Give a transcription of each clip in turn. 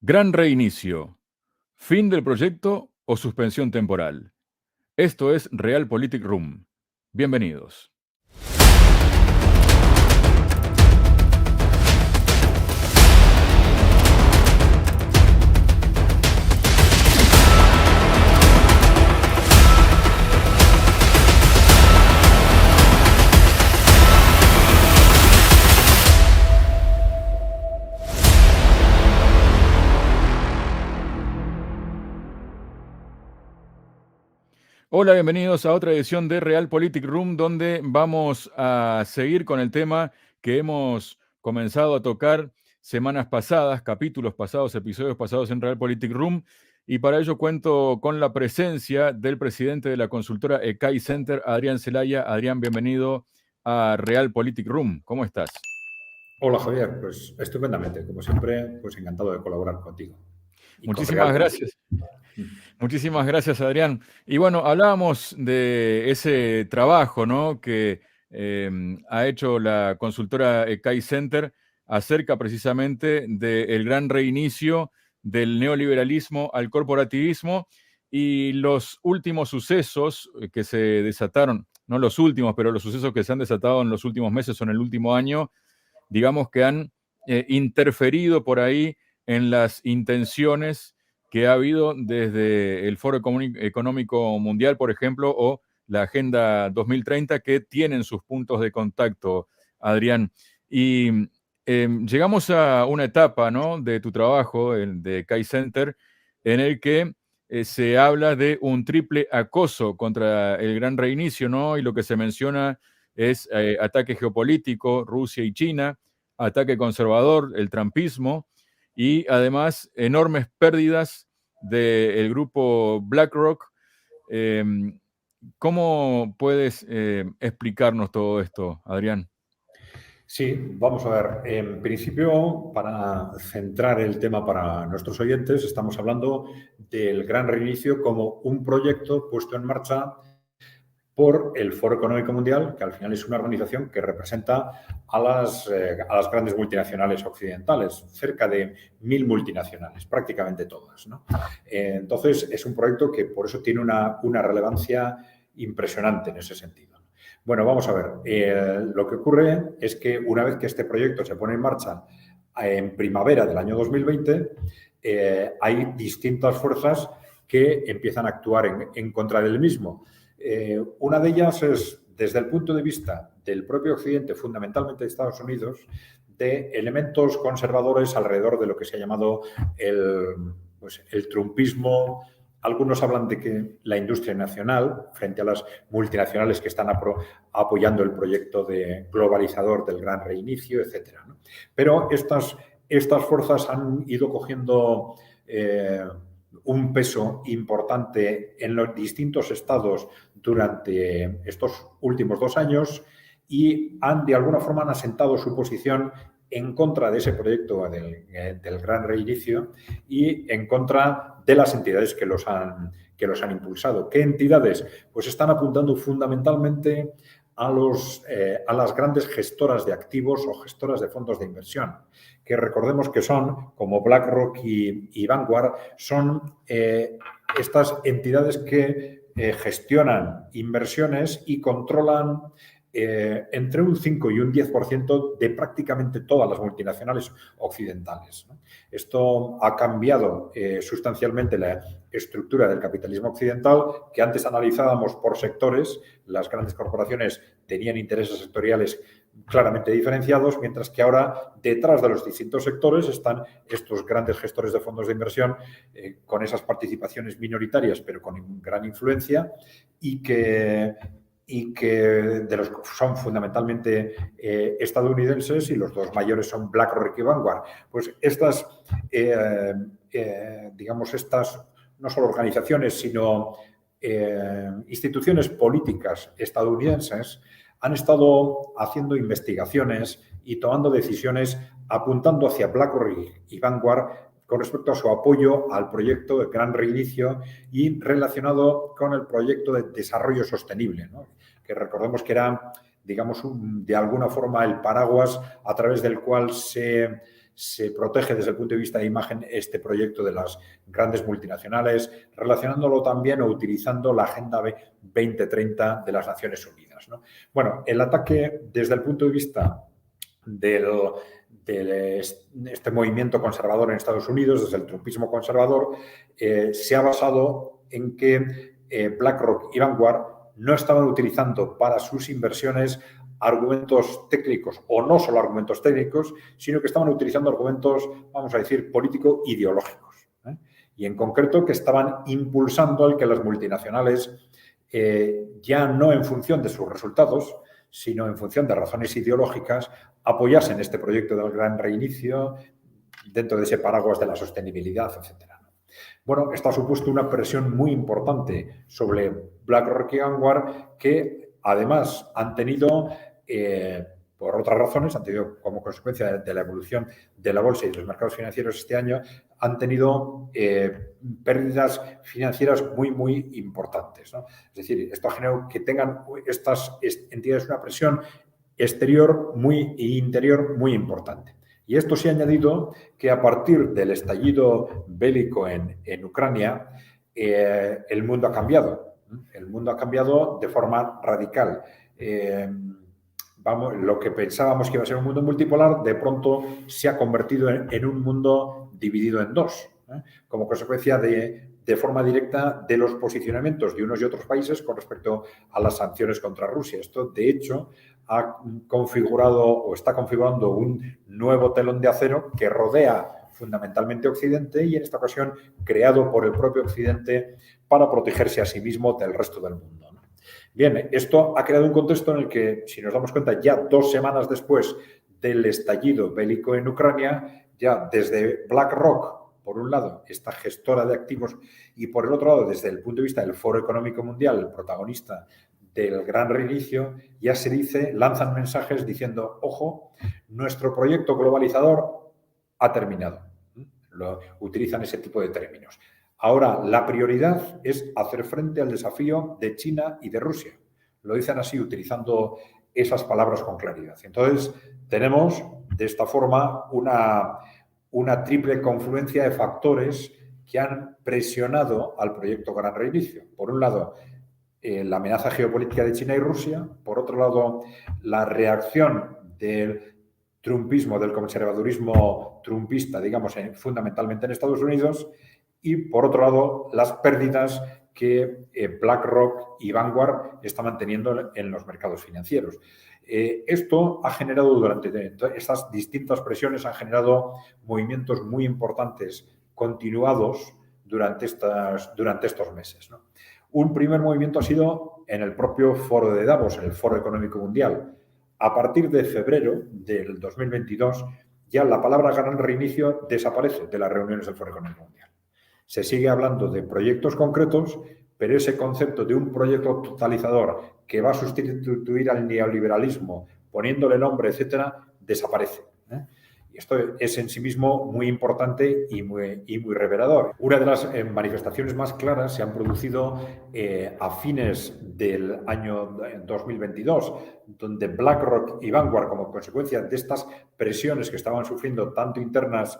Gran reinicio. ¿Fin del proyecto o suspensión temporal? Esto es Realpolitik Room. Bienvenidos. Hola, bienvenidos a otra edición de Realpolitik Room, donde vamos a seguir con el tema que hemos comenzado a tocar semanas pasadas, capítulos pasados, episodios pasados en Realpolitik Room, y para ello cuento con la presencia del presidente de la consultora ECAI Center, Adrián Zelaya. Adrián, bienvenido a Realpolitik Room. ¿Cómo estás? Hola Javier, pues estupendamente, como siempre, pues encantado de colaborar contigo. Y con Muchísimas Realpolitik. gracias. Muchísimas gracias, Adrián. Y bueno, hablábamos de ese trabajo, ¿no?, que ha hecho la consultora ECAI Center acerca precisamente del gran reinicio del neoliberalismo al corporativismo y los últimos sucesos que se desataron, no los últimos, pero los sucesos que se han desatado en los últimos meses o en el último año, digamos que han interferido por ahí en las intenciones que ha habido desde el Foro Económico Mundial, por ejemplo, o la Agenda 2030, que tienen sus puntos de contacto, Adrián. Y llegamos a una etapa, ¿no?, de tu trabajo, de CAI Center, en el que se habla de un triple acoso contra el gran reinicio, ¿no? Y lo que se menciona es ataque geopolítico, Rusia y China, ataque conservador, el trumpismo, y además enormes pérdidas del grupo BlackRock. ¿Cómo puedes explicarnos todo esto, Adrián? Sí, vamos a ver. En principio, para centrar el tema para nuestros oyentes, estamos hablando del Gran Reinicio como un proyecto puesto en marcha por el Foro Económico Mundial, que al final es una organización que representa a las grandes multinacionales occidentales, cerca de 1.000 multinacionales, prácticamente todas, ¿no? Entonces, es un proyecto que por eso tiene una relevancia impresionante en ese sentido. Bueno, vamos a ver. Lo que ocurre es que una vez que este proyecto se pone en marcha en primavera del año 2020, hay distintas fuerzas que empiezan a actuar en contra del mismo. Una de ellas es, desde el punto de vista del propio Occidente, fundamentalmente de Estados Unidos, de elementos conservadores alrededor de lo que se ha llamado el trumpismo. Algunos hablan de que la industria nacional, frente a las multinacionales que están apoyando el proyecto de globalizador del gran reinicio, etc. ¿no? Pero estas fuerzas han ido cogiendo un peso importante en los distintos estados durante estos últimos 2 años y de alguna forma han asentado su posición en contra de ese proyecto del gran reinicio y en contra de las entidades que los han impulsado. ¿Qué entidades? Pues están apuntando fundamentalmente a las grandes gestoras de activos o gestoras de fondos de inversión, que recordemos que son, como BlackRock y Vanguard, son estas entidades que gestionan inversiones y controlan entre un 5 y un 10% de prácticamente todas las multinacionales occidentales, ¿no? Esto ha cambiado sustancialmente la estructura del capitalismo occidental, que antes analizábamos por sectores. Las grandes corporaciones tenían intereses sectoriales claramente diferenciados, mientras que ahora detrás de los distintos sectores están estos grandes gestores de fondos de inversión con esas participaciones minoritarias pero con gran influencia y que de los son fundamentalmente estadounidenses, y los dos mayores son BlackRock y Vanguard. Pues estas no solo organizaciones, sino instituciones políticas estadounidenses han estado haciendo investigaciones y tomando decisiones apuntando hacia BlackRock y Vanguard con respecto a su apoyo al proyecto de Gran Reinicio y relacionado con el proyecto de desarrollo sostenible, ¿no? Que recordemos que era, digamos, de alguna forma el paraguas a través del cual se se protege desde el punto de vista de imagen este proyecto de las grandes multinacionales, relacionándolo también o utilizando la Agenda 2030 de las Naciones Unidas, ¿no? Bueno, el ataque desde el punto de vista de este movimiento conservador en Estados Unidos, desde el trumpismo conservador, se ha basado en que BlackRock y Vanguard no estaban utilizando para sus inversiones argumentos técnicos, o no solo argumentos técnicos, sino que estaban utilizando argumentos, vamos a decir, político-ideológicos. Y en concreto que estaban impulsando el que las multinacionales, ya no en función de sus resultados, sino en función de razones ideológicas, apoyasen este proyecto del gran reinicio dentro de ese paraguas de la sostenibilidad, etcétera. Bueno, esto ha supuesto una presión muy importante sobre BlackRock y Vanguard, que además han tenido, por otras razones, han tenido como consecuencia de la evolución de la bolsa y de los mercados financieros este año, han tenido pérdidas financieras muy, muy importantes, ¿no? Es decir, esto ha generado que tengan estas entidades una presión exterior e interior muy importante. Y esto se ha añadido que a partir del estallido bélico en Ucrania, el mundo ha cambiado. El mundo ha cambiado de forma radical. Lo que pensábamos que iba a ser un mundo multipolar, de pronto se ha convertido en un mundo dividido en dos, como consecuencia de forma directa de los posicionamientos de unos y otros países con respecto a las sanciones contra Rusia. Esto, de hecho, ha configurado o está configurando un nuevo telón de acero que rodea fundamentalmente Occidente y en esta ocasión creado por el propio Occidente para protegerse a sí mismo del resto del mundo, ¿no? Bien, esto ha creado un contexto en el que, si nos damos cuenta, ya 2 semanas después del estallido bélico en Ucrania, ya desde BlackRock, por un lado, esta gestora de activos, y por el otro lado, desde el punto de vista del Foro Económico Mundial, el protagonista del gran reinicio, ya se dice, lanzan mensajes diciendo, ojo, nuestro proyecto globalizador ha terminado. Utilizan ese tipo de términos. Ahora, la prioridad es hacer frente al desafío de China y de Rusia. Lo dicen así, utilizando esas palabras con claridad. Entonces, tenemos de esta forma una triple confluencia de factores que han presionado al proyecto Gran Reinicio. Por un lado, la amenaza geopolítica de China y Rusia. Por otro lado, la reacción del trumpismo, del conservadurismo trumpista, digamos, fundamentalmente en Estados Unidos. Y, por otro lado, las pérdidas que BlackRock y Vanguard están manteniendo en los mercados financieros. Esto ha generado, durante estas distintas presiones, han generado movimientos muy importantes, continuados durante estos meses, ¿no? Un primer movimiento ha sido en el propio foro de Davos, en el Foro Económico Mundial. A partir de febrero del 2022, ya la palabra gran reinicio desaparece de las reuniones del Foro Económico Mundial. Se sigue hablando de proyectos concretos, pero ese concepto de un proyecto totalizador que va a sustituir al neoliberalismo, poniéndole nombre, etcétera, desaparece. Y esto es en sí mismo muy importante y muy revelador. Una de las manifestaciones más claras se han producido a fines del año 2022, donde BlackRock y Vanguard, como consecuencia de estas presiones que estaban sufriendo tanto externas,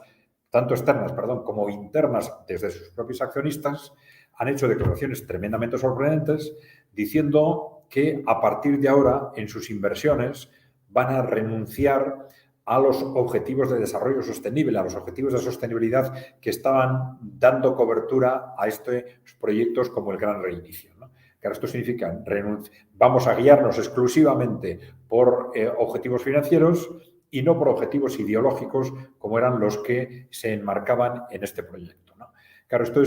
como internas desde sus propios accionistas, han hecho declaraciones tremendamente sorprendentes diciendo que a partir de ahora en sus inversiones van a renunciar a los objetivos de desarrollo sostenible, a los objetivos de sostenibilidad que estaban dando cobertura a estos proyectos como el Gran Reinicio, ¿no? Claro, esto significa vamos a guiarnos exclusivamente por objetivos financieros y no por objetivos ideológicos como eran los que se enmarcaban en este proyecto, ¿no? Claro, esto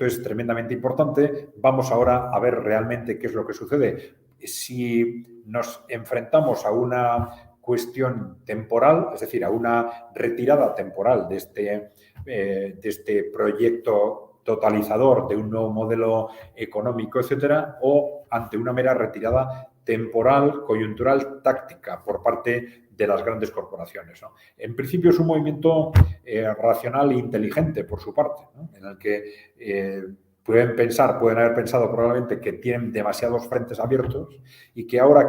es tremendamente importante. Vamos ahora a ver realmente qué es lo que sucede. Si nos enfrentamos a una cuestión temporal, es decir, a una retirada temporal de este proyecto totalizador de un nuevo modelo económico, etcétera, o ante una mera retirada temporal, coyuntural, táctica por parte de las grandes corporaciones, ¿no? En principio es un movimiento racional e inteligente por su parte, ¿no? En el que pueden haber pensado probablemente que tienen demasiados frentes abiertos y que ahora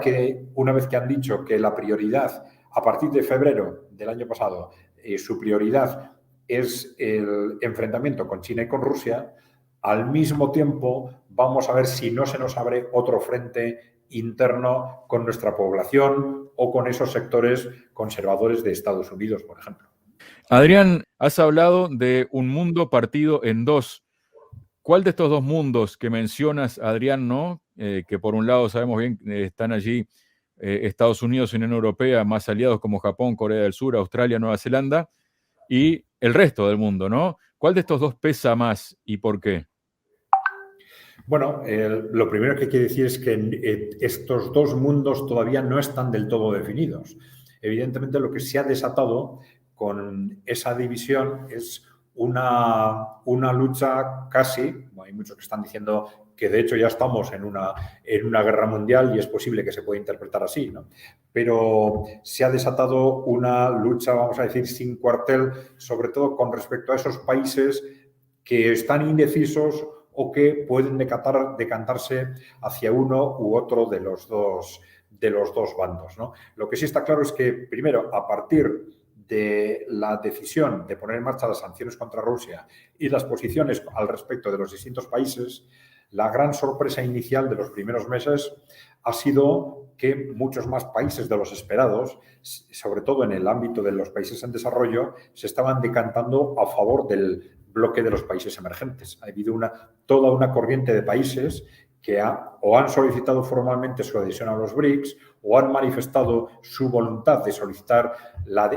una vez que han dicho que la prioridad a partir de febrero del año pasado su prioridad es el enfrentamiento con China y con Rusia, al mismo tiempo vamos a ver si no se nos abre otro frente interno con nuestra población o con esos sectores conservadores de Estados Unidos, por ejemplo. Adrián, has hablado de un mundo partido en dos. ¿Cuál de estos dos mundos que mencionas, Adrián, no? Que por un lado sabemos bien están allí Estados Unidos y Unión Europea, más aliados como Japón, Corea del Sur, Australia, Nueva Zelanda, y el resto del mundo, ¿no? ¿Cuál de estos dos pesa más y por qué? Bueno, lo primero que hay que decir es que estos dos mundos todavía no están del todo definidos. Evidentemente, lo que se ha desatado con esa división es una lucha casi, hay muchos que están diciendo que de hecho ya estamos en una guerra mundial y es posible que se pueda interpretar así, ¿no? Pero se ha desatado una lucha, vamos a decir, sin cuartel, sobre todo con respecto a esos países que están indecisos o que pueden decantarse hacia uno u otro de los dos bandos, ¿no? Lo que sí está claro es que, primero, a partir de la decisión de poner en marcha las sanciones contra Rusia y las posiciones al respecto de los distintos países, la gran sorpresa inicial de los primeros meses ha sido que muchos más países de los esperados, sobre todo en el ámbito de los países en desarrollo, se estaban decantando a favor del bloque de los países emergentes. Ha habido toda una corriente de países que o han solicitado formalmente su adhesión a los BRICS o han manifestado su voluntad de solicitar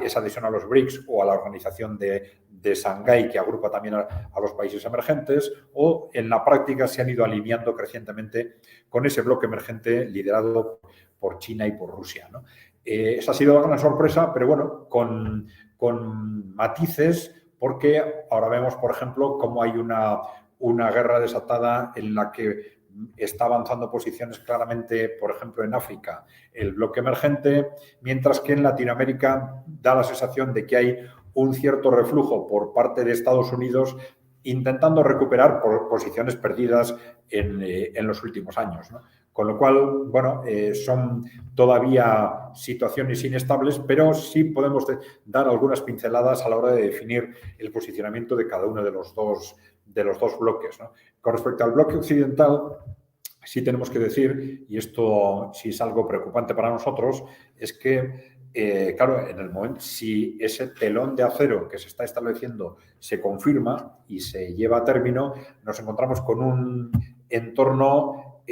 esa adhesión a los BRICS o a la organización de Shanghái, que agrupa también a los países emergentes, o en la práctica se han ido alineando crecientemente con ese bloque emergente liderado por China y por Rusia, ¿no? Esa ha sido la gran sorpresa, pero bueno, con matices, porque ahora vemos, por ejemplo, cómo hay una guerra desatada en la que está avanzando posiciones claramente, por ejemplo, en África, el bloque emergente, mientras que en Latinoamérica da la sensación de que hay un cierto reflujo por parte de Estados Unidos intentando recuperar posiciones perdidas en los últimos años, ¿no? Con lo cual, bueno, son todavía situaciones inestables, pero sí podemos dar algunas pinceladas a la hora de definir el posicionamiento de cada uno de los dos bloques, ¿no? Con respecto al bloque occidental, sí tenemos que decir, y esto sí es algo preocupante para nosotros, es que, claro, en el momento, si ese telón de acero que se está estableciendo se confirma y se lleva a término, nos encontramos con un entorno,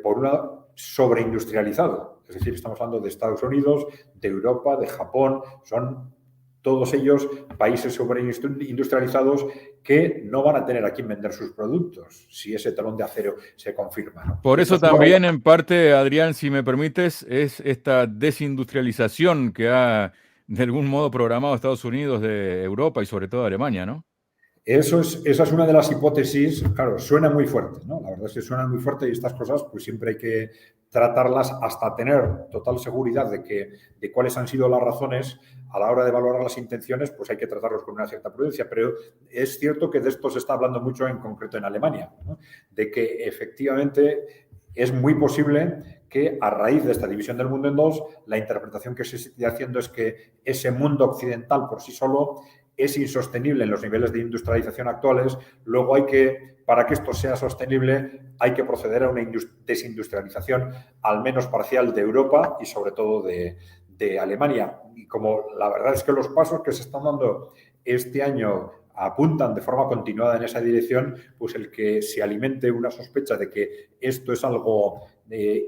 por un lado, sobreindustrializado. Es decir, estamos hablando de Estados Unidos, de Europa, de Japón, son todos ellos países sobreindustrializados que no van a tener a quién vender sus productos si ese telón de acero se confirma, ¿no? Por eso también, en parte, Adrián, si me permites, es esta desindustrialización que ha de algún modo programado Estados Unidos de Europa y sobre todo de Alemania, ¿no? Esa es una de las hipótesis, claro, suena muy fuerte, ¿no? La verdad es que suena muy fuerte y estas cosas pues siempre hay que tratarlas hasta tener total seguridad de cuáles han sido las razones. A la hora de valorar las intenciones, pues hay que tratarlos con una cierta prudencia, pero es cierto que de esto se está hablando mucho en concreto en Alemania, ¿no? De que efectivamente es muy posible que a raíz de esta división del mundo en dos, la interpretación que se sigue haciendo es que ese mundo occidental por sí solo es insostenible en los niveles de industrialización actuales. Luego para que esto sea sostenible, hay que proceder a una desindustrialización al menos parcial de Europa y sobre todo de Alemania. Y como la verdad es que los pasos que se están dando este año apuntan de forma continuada en esa dirección, pues el que se alimente una sospecha de que esto es algo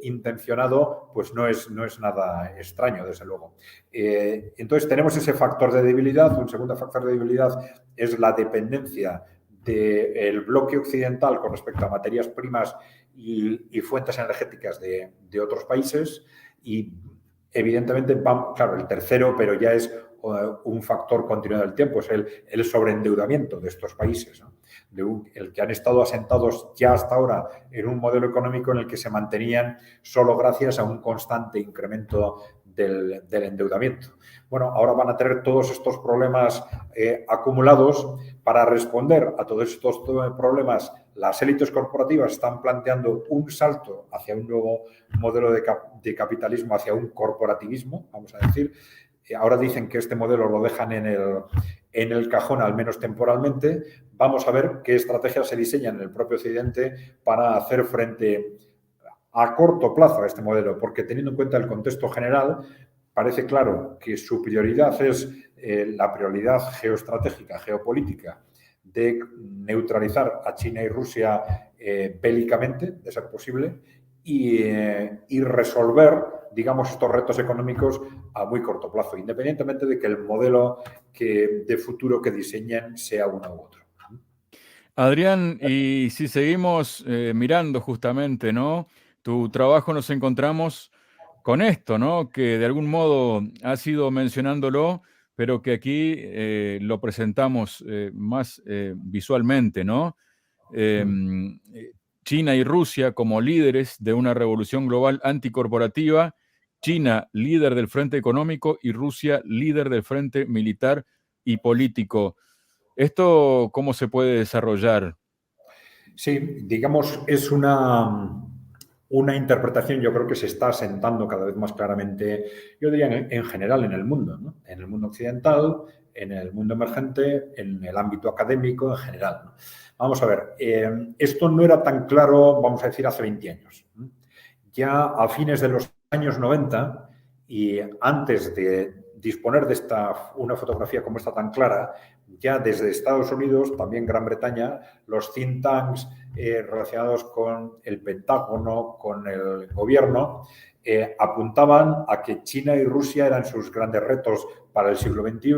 intencionado, pues no es nada extraño, desde luego. Entonces tenemos ese factor de debilidad. Un segundo factor de debilidad es la dependencia del bloque occidental con respecto a materias primas y fuentes energéticas de otros países. Y evidentemente, claro, el tercero, pero ya es un factor continuado del tiempo, es el sobreendeudamiento de estos países, ¿no? El que han estado asentados ya hasta ahora en un modelo económico en el que se mantenían solo gracias a un constante incremento del endeudamiento. Bueno, ahora van a tener todos estos problemas acumulados. Para responder a todos estos problemas, las élites corporativas están planteando un salto hacia un nuevo modelo de capitalismo, hacia un corporativismo, vamos a decir, ahora dicen que este modelo lo dejan en el cajón, al menos temporalmente. Vamos a ver qué estrategias se diseñan en el propio Occidente para hacer frente a corto plazo a este modelo, porque teniendo en cuenta el contexto general, parece claro que su prioridad es la prioridad geoestratégica, geopolítica, de neutralizar a China y Rusia bélicamente, de ser posible, y resolver, digamos, estos retos económicos a muy corto plazo, independientemente de que el modelo de futuro que diseñen sea uno u otro. Adrián, y si seguimos mirando justamente, ¿no? Tu trabajo nos encontramos con esto, ¿no? Que de algún modo has ido mencionándolo, pero que aquí lo presentamos más visualmente, ¿no? China y Rusia como líderes de una revolución global anticorporativa, China líder del frente económico y Rusia líder del frente militar y político. ¿Esto cómo se puede desarrollar? Sí, digamos, es una interpretación, yo creo que se está asentando cada vez más claramente, yo diría en general en el mundo, ¿no? En el mundo occidental, en el mundo emergente, en el ámbito académico en general, ¿no? Vamos a ver, esto no era tan claro, vamos a decir, hace 20 años. Ya a fines de los años 90 y antes de disponer de una fotografía como esta tan clara, ya desde Estados Unidos, también Gran Bretaña, los think tanks relacionados con el Pentágono, con el gobierno, apuntaban a que China y Rusia eran sus grandes retos para el siglo XXI,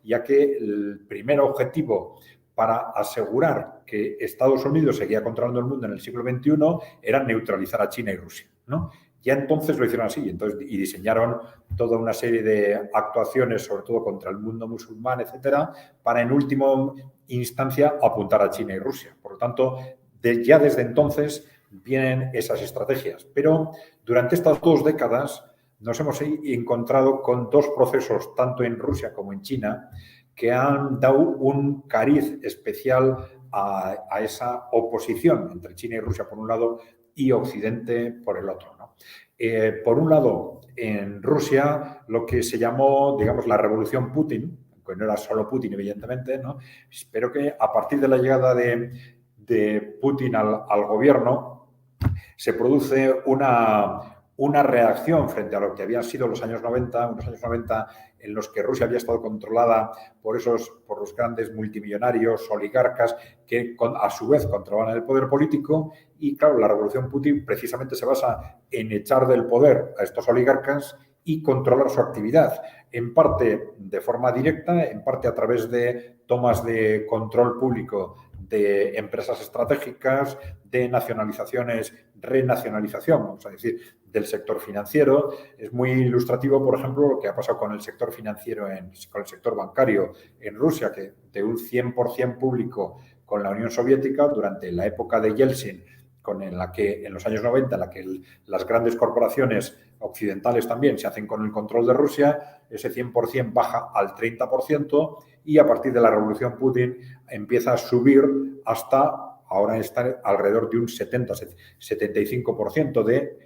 ya que el primer objetivo para asegurar que Estados Unidos seguía controlando el mundo en el siglo XXI era neutralizar a China y Rusia, ¿no? Ya entonces lo hicieron así y diseñaron toda una serie de actuaciones, sobre todo contra el mundo musulmán, etcétera, para en última instancia apuntar a China y Rusia. Por lo tanto, ya desde entonces vienen esas estrategias. Pero durante estas 2 décadas nos hemos encontrado con 2 procesos, tanto en Rusia como en China, que han dado un cariz especial a esa oposición entre China y Rusia por un lado y Occidente por el otro, ¿no? Por un lado, en Rusia, lo que se llamó, digamos, la revolución Putin, que no era solo Putin, evidentemente, ¿no? Pero que a partir de la llegada de Putin al gobierno, se produce una reacción frente a lo que habían sido los años 90, unos años 90 en los que Rusia había estado controlada por los grandes multimillonarios, oligarcas, que a su vez controlaban el poder político. Y claro, la revolución Putin precisamente se basa en echar del poder a estos oligarcas y controlar su actividad, en parte de forma directa, en parte a través de tomas de control público de empresas estratégicas, de nacionalizaciones, renacionalización, vamos a decir, del sector financiero. Es muy ilustrativo, por ejemplo, lo que ha pasado con el sector financiero, con el sector bancario en Rusia, que de un 100% público con la Unión Soviética durante la época de Yeltsin, en la que en los años 90, en la que las grandes corporaciones occidentales también se hacen con el control de Rusia, ese 100% baja al 30% y a partir de la revolución Putin empieza a subir hasta ahora está alrededor de un 70-75% de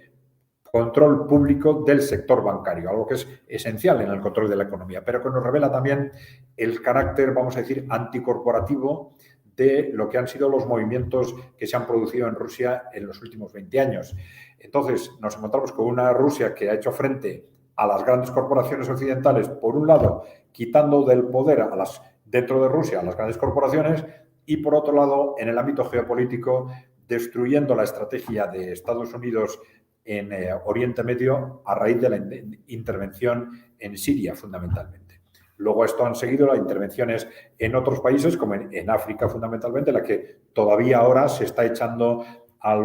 control público del sector bancario, algo que es esencial en el control de la economía, pero que nos revela también el carácter, vamos a decir, anticorporativo de lo que han sido los movimientos que se han producido en Rusia en los últimos 20 años. Entonces, nos encontramos con una Rusia que ha hecho frente a las grandes corporaciones occidentales, por un lado, quitando del poder dentro de Rusia a las grandes corporaciones y, por otro lado, en el ámbito geopolítico, destruyendo la estrategia de Estados Unidos en Oriente Medio a raíz de la intervención en Siria, fundamentalmente. Luego esto han seguido las intervenciones en otros países, como en África fundamentalmente, la que todavía ahora se está echando a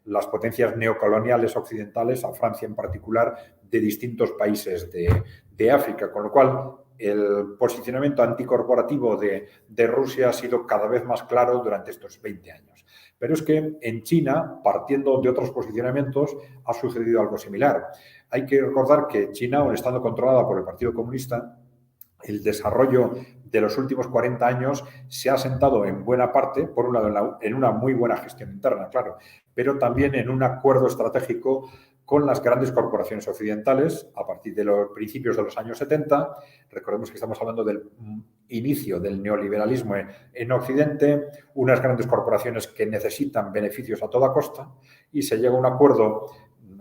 las potencias neocoloniales occidentales, a Francia en particular, de distintos países de África, con lo cual el posicionamiento anticorporativo de Rusia ha sido cada vez más claro durante estos 20 años. Pero es que en China, partiendo de otros posicionamientos, ha sucedido algo similar. Hay que recordar que China, aun estando controlada por el Partido Comunista, el desarrollo de los últimos 40 años se ha asentado en buena parte, por un lado, en una muy buena gestión interna, claro, pero también en un acuerdo estratégico con las grandes corporaciones occidentales a partir de los principios de los años 70. Recordemos que estamos hablando del inicio del neoliberalismo en Occidente, unas grandes corporaciones que necesitan beneficios a toda costa y se llega a un acuerdo,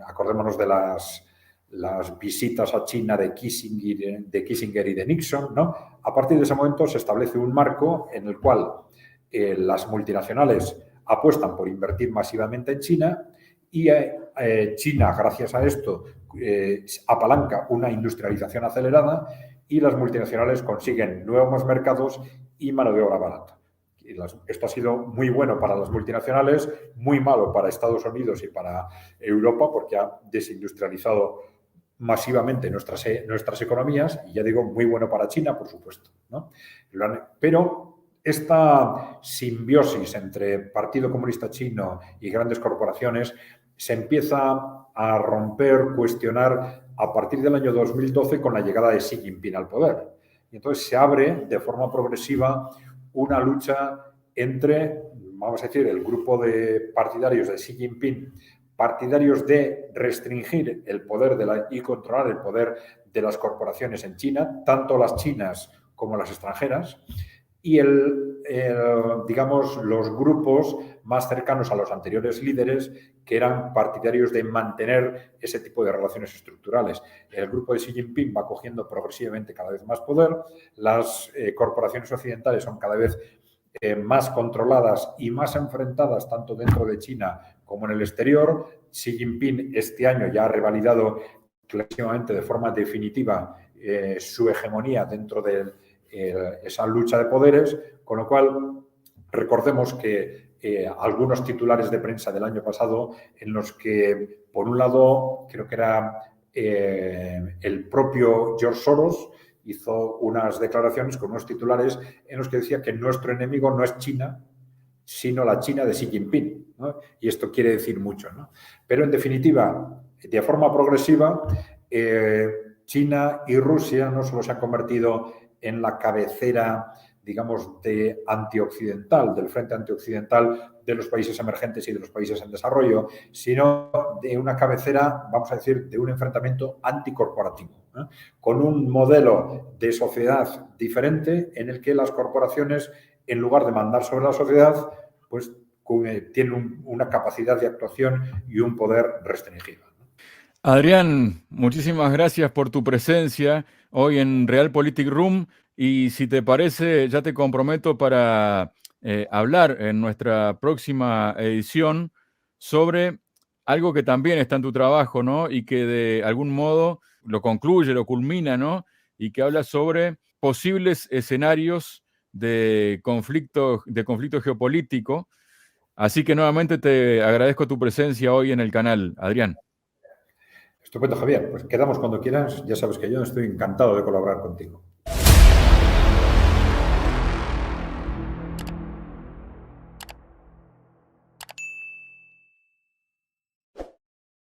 acordémonos de las visitas a China de Kissinger y de Nixon, ¿no? A partir de ese momento se establece un marco en el cual las multinacionales apuestan por invertir masivamente en China y China, gracias a esto, apalanca una industrialización acelerada y las multinacionales consiguen nuevos mercados y mano de obra barata. Esto ha sido muy bueno para las multinacionales, muy malo para Estados Unidos y para Europa porque ha desindustrializado masivamente nuestras economías y, ya digo, muy bueno para China, por supuesto, ¿no? Pero esta simbiosis entre Partido Comunista Chino y grandes corporaciones se empieza a romper, cuestionar a partir del año 2012 con la llegada de Xi Jinping al poder. Y entonces se abre de forma progresiva una lucha entre, vamos a decir, el grupo de partidarios de Xi Jinping, partidarios de restringir el poder y controlar el poder de las corporaciones en China, tanto las chinas como las extranjeras, y digamos, los grupos más cercanos a los anteriores líderes que eran partidarios de mantener ese tipo de relaciones estructurales. El grupo de Xi Jinping va cogiendo progresivamente cada vez más poder, las corporaciones occidentales son cada vez más controladas y más enfrentadas tanto dentro de China como en el exterior. Xi Jinping este año ya ha revalidado clarísimamente de forma definitiva su hegemonía dentro de esa lucha de poderes, con lo cual recordemos que algunos titulares de prensa del año pasado en los que, por un lado, creo que era el propio George Soros, hizo unas declaraciones con unos titulares en los que decía que nuestro enemigo no es China, sino la China de Xi Jinping, ¿no? Y esto quiere decir mucho, ¿no? Pero, en definitiva, de forma progresiva, China y Rusia no solo se han convertido en la cabecera, digamos, antioccidental, del frente antioccidental de los países emergentes y de los países en desarrollo, sino de una cabecera, vamos a decir, de un enfrentamiento anticorporativo, ¿eh? Con un modelo de sociedad diferente en el que las corporaciones, en lugar de mandar sobre la sociedad, pues tienen una capacidad de actuación y un poder restringido. Adrián, muchísimas gracias por tu presencia hoy en Realpolitik Room y si te parece, ya te comprometo para hablar en nuestra próxima edición sobre algo que también está en tu trabajo, ¿no? Y que de algún modo lo concluye, lo culmina, ¿no? Y que habla sobre posibles escenarios de conflicto geopolítico. Así que nuevamente te agradezco tu presencia hoy en el canal, Adrián. Estupendo, Javier. Pues quedamos cuando quieras. Ya sabes que yo estoy encantado de colaborar contigo.